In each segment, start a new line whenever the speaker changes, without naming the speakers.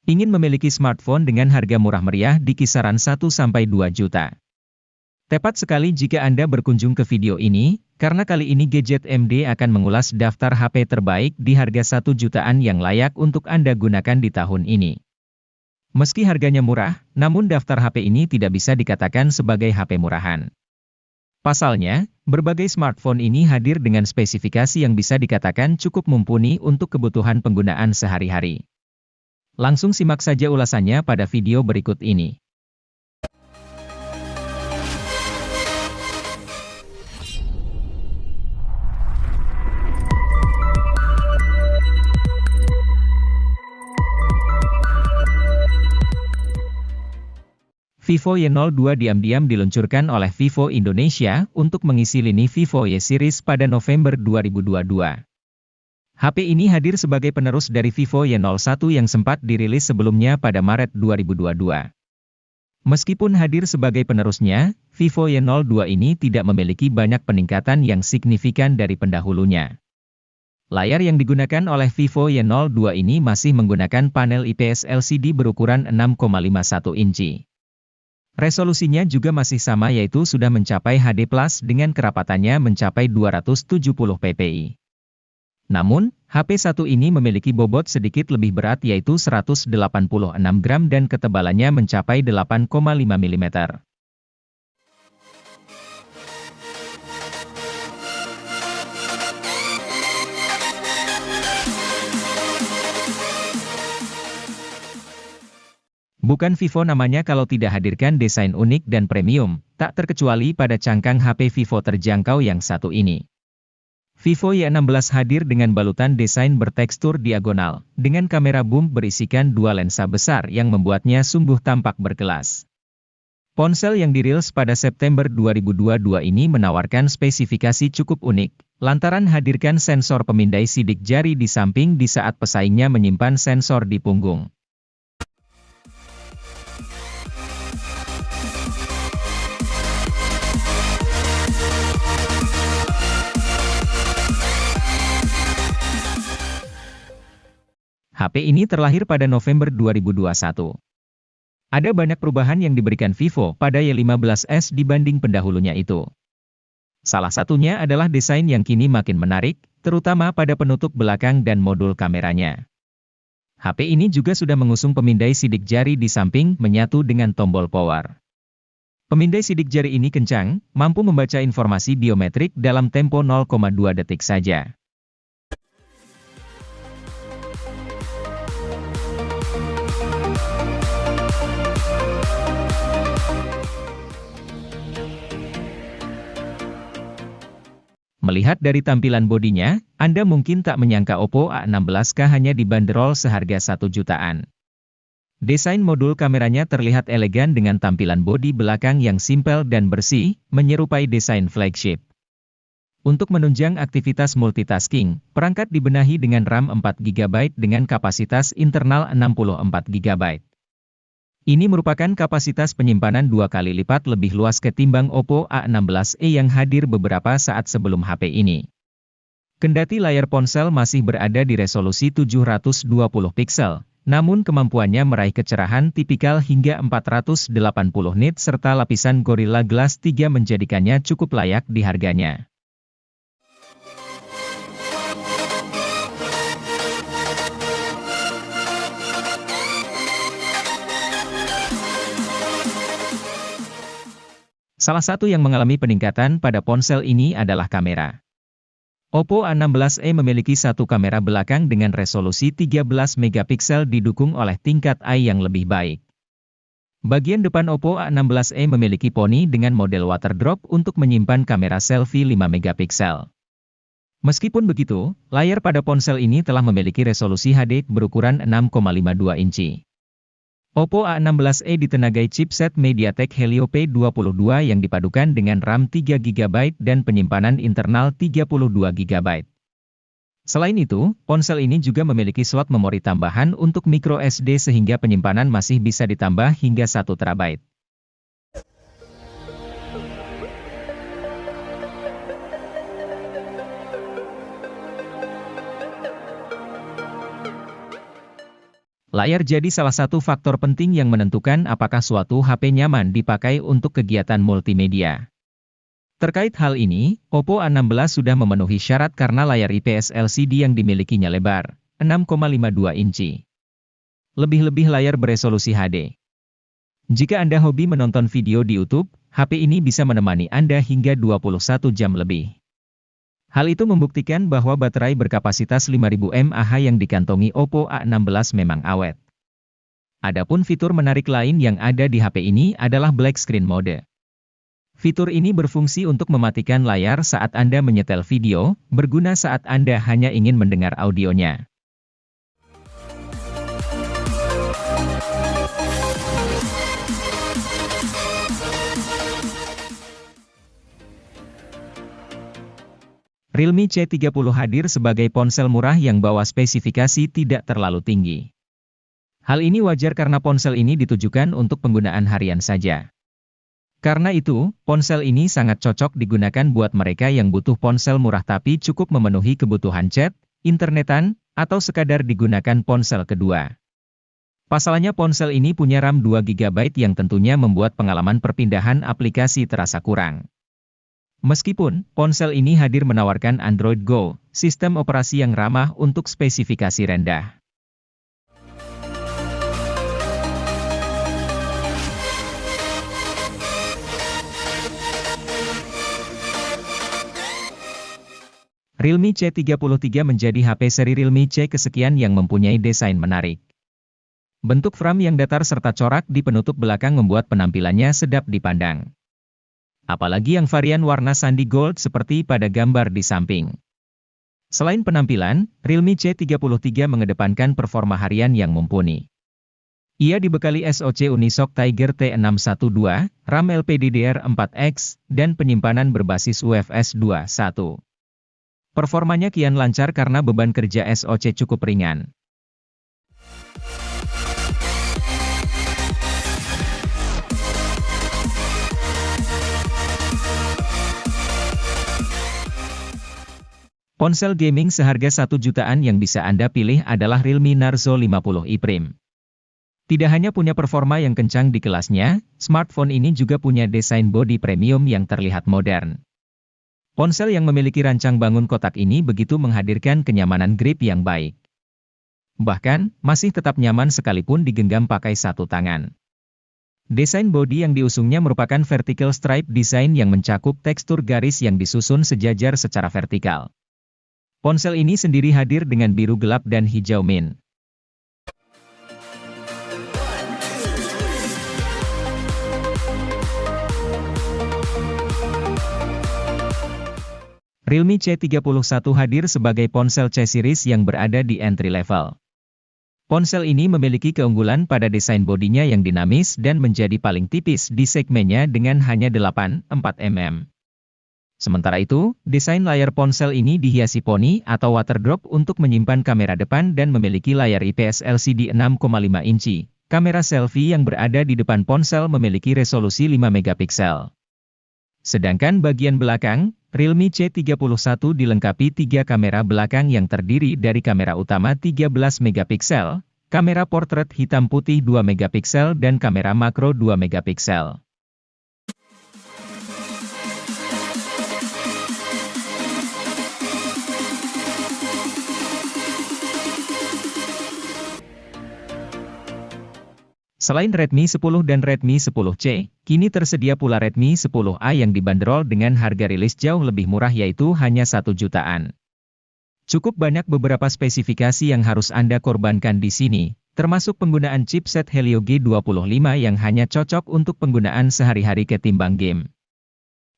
Ingin memiliki smartphone dengan harga murah meriah di kisaran 1-2 juta? Tepat sekali jika Anda berkunjung ke video ini, karena kali ini Gadget MD akan mengulas daftar HP terbaik di harga 1 jutaan yang layak untuk Anda gunakan di tahun ini. Meski harganya murah, namun daftar HP ini tidak bisa dikatakan sebagai HP murahan. Pasalnya, berbagai smartphone ini hadir dengan spesifikasi yang bisa dikatakan cukup mumpuni untuk kebutuhan penggunaan sehari-hari. Langsung simak saja ulasannya pada video berikut ini. Vivo Y02 diam-diam diluncurkan oleh Vivo Indonesia untuk mengisi lini Vivo Y Series pada November 2022. HP ini hadir sebagai penerus dari Vivo Y01 yang sempat dirilis sebelumnya pada Maret 2022. Meskipun hadir sebagai penerusnya, Vivo Y02 ini tidak memiliki banyak peningkatan yang signifikan dari pendahulunya. Layar yang digunakan oleh Vivo Y02 ini masih menggunakan panel IPS LCD berukuran 6,51 inci. Resolusinya juga masih sama yaitu sudah mencapai HD+ dengan kerapatannya mencapai 270 ppi. Namun, HP1 ini memiliki bobot sedikit lebih berat yaitu 186 gram dan ketebalannya mencapai 8,5 mm. Bukan Vivo namanya kalau tidak hadirkan desain unik dan premium, tak terkecuali pada cangkang HP Vivo terjangkau yang satu ini. Vivo Y16 hadir dengan balutan desain bertekstur diagonal, dengan kamera boom berisikan dua lensa besar yang membuatnya sungguh tampak berkelas. Ponsel yang dirilis pada September 2022 ini menawarkan spesifikasi cukup unik, lantaran hadirkan sensor pemindai sidik jari di samping di saat pesaingnya menyimpan sensor di punggung. HP ini terlahir pada November 2021. Ada banyak perubahan yang diberikan Vivo pada Y15s dibanding pendahulunya itu. Salah satunya adalah desain yang kini makin menarik, terutama pada penutup belakang dan modul kameranya. HP ini juga sudah mengusung pemindai sidik jari di samping menyatu dengan tombol power. Pemindai sidik jari ini kencang, mampu membaca informasi biometrik dalam tempo 0,2 detik saja. Melihat dari tampilan bodinya, Anda mungkin tak menyangka Oppo A16K hanya dibanderol seharga 1 jutaan. Desain modul kameranya terlihat elegan dengan tampilan bodi belakang yang simpel dan bersih, menyerupai desain flagship. Untuk menunjang aktivitas multitasking, perangkat dibenahi dengan RAM 4GB dengan kapasitas internal 64GB. Ini merupakan kapasitas penyimpanan 2 kali lipat lebih luas ketimbang Oppo A16e yang hadir beberapa saat sebelum HP ini. Kendati layar ponsel masih berada di resolusi 720 piksel, namun kemampuannya meraih kecerahan tipikal hingga 480 nit serta lapisan Gorilla Glass 3 menjadikannya cukup layak di harganya. Salah satu yang mengalami peningkatan pada ponsel ini adalah kamera. Oppo A16e memiliki satu kamera belakang dengan resolusi 13 megapiksel didukung oleh tingkat AI yang lebih baik. Bagian depan Oppo A16e memiliki poni dengan model waterdrop untuk menyimpan kamera selfie 5 megapiksel. Meskipun begitu, layar pada ponsel ini telah memiliki resolusi HD berukuran 6,52 inci. Oppo A16e ditenagai chipset MediaTek Helio P22 yang dipadukan dengan RAM 3GB dan penyimpanan internal 32GB. Selain itu, ponsel ini juga memiliki slot memori tambahan untuk microSD sehingga penyimpanan masih bisa ditambah hingga 1 TB. Layar jadi salah satu faktor penting yang menentukan apakah suatu HP nyaman dipakai untuk kegiatan multimedia. Terkait hal ini, Oppo A16 sudah memenuhi syarat karena layar IPS LCD yang dimilikinya lebar, 6,52 inci. Lebih-lebih layar beresolusi HD. Jika Anda hobi menonton video di YouTube, HP ini bisa menemani Anda hingga 21 jam lebih. Hal itu membuktikan bahwa baterai berkapasitas 5000 mAh yang dikantongi Oppo A16 memang awet. Adapun fitur menarik lain yang ada di HP ini adalah Black Screen Mode. Fitur ini berfungsi untuk mematikan layar saat Anda menyetel video, berguna saat Anda hanya ingin mendengar audionya. Realme C30 hadir sebagai ponsel murah yang bawa spesifikasi tidak terlalu tinggi. Hal ini wajar karena ponsel ini ditujukan untuk penggunaan harian saja. Karena itu, ponsel ini sangat cocok digunakan buat mereka yang butuh ponsel murah tapi cukup memenuhi kebutuhan chat, internetan, atau sekadar digunakan ponsel kedua. Pasalnya ponsel ini punya RAM 2GB yang tentunya membuat pengalaman perpindahan aplikasi terasa kurang. Meskipun, ponsel ini hadir menawarkan Android Go, sistem operasi yang ramah untuk spesifikasi rendah. Realme C33 menjadi HP seri Realme C kesekian yang mempunyai desain menarik. Bentuk frame yang datar serta corak di penutup belakang membuat penampilannya sedap dipandang. Apalagi yang varian warna sandi gold seperti pada gambar di samping. Selain penampilan, Realme C33 mengedepankan performa harian yang mumpuni. Ia dibekali SoC Unisoc Tiger T612, RAM LPDDR4X, dan penyimpanan berbasis UFS 2.1. Performanya kian lancar karena beban kerja SoC cukup ringan. Ponsel gaming seharga 1 jutaan yang bisa Anda pilih adalah Realme Narzo 50i Prime. Tidak hanya punya performa yang kencang di kelasnya, smartphone ini juga punya desain bodi premium yang terlihat modern. Ponsel yang memiliki rancang bangun kotak ini begitu menghadirkan kenyamanan grip yang baik. Bahkan, masih tetap nyaman sekalipun digenggam pakai satu tangan. Desain bodi yang diusungnya merupakan vertical stripe design yang mencakup tekstur garis yang disusun sejajar secara vertikal. Ponsel ini sendiri hadir dengan biru gelap dan hijau mint. Realme C31 hadir sebagai ponsel C-series yang berada di entry level. Ponsel ini memiliki keunggulan pada desain bodinya yang dinamis dan menjadi paling tipis di segmennya dengan hanya 8,4 mm. Sementara itu, desain layar ponsel ini dihiasi poni atau water drop untuk menyimpan kamera depan dan memiliki layar IPS LCD 6,5 inci. Kamera selfie yang berada di depan ponsel memiliki resolusi 5 megapiksel. Sedangkan bagian belakang, Realme C31 dilengkapi 3 kamera belakang yang terdiri dari kamera utama 13 megapiksel, kamera portrait hitam putih 2 megapiksel dan kamera makro 2 megapiksel. Selain Redmi 10 dan Redmi 10C, kini tersedia pula Redmi 10A yang dibanderol dengan harga rilis jauh lebih murah yaitu hanya 1 jutaan. Cukup banyak beberapa spesifikasi yang harus Anda korbankan di sini, termasuk penggunaan chipset Helio G25 yang hanya cocok untuk penggunaan sehari-hari ketimbang game.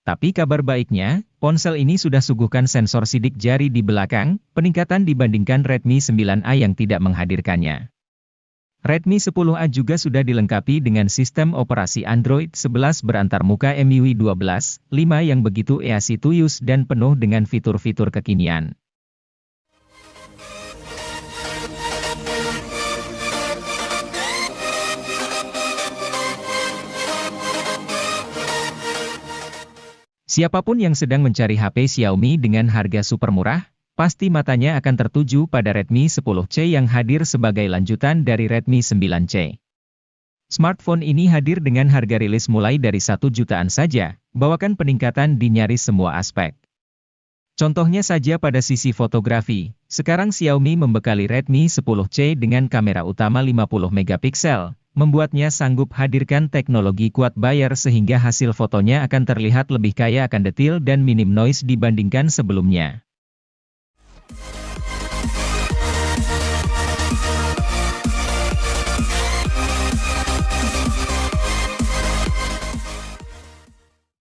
Tapi kabar baiknya, ponsel ini sudah suguhkan sensor sidik jari di belakang, peningkatan dibandingkan Redmi 9A yang tidak menghadirkannya. Redmi 10A juga sudah dilengkapi dengan sistem operasi Android 11 berantarmuka MIUI 12.5 yang begitu easy to use dan penuh dengan fitur-fitur kekinian. Siapapun yang sedang mencari HP Xiaomi dengan harga super murah, pasti matanya akan tertuju pada Redmi 10C yang hadir sebagai lanjutan dari Redmi 9C. Smartphone ini hadir dengan harga rilis mulai dari 1 jutaan saja, bawakan peningkatan di nyaris semua aspek. Contohnya saja pada sisi fotografi, sekarang Xiaomi membekali Redmi 10C dengan kamera utama 50 megapiksel, membuatnya sanggup hadirkan teknologi quad bayar sehingga hasil fotonya akan terlihat lebih kaya akan detil dan minim noise dibandingkan sebelumnya.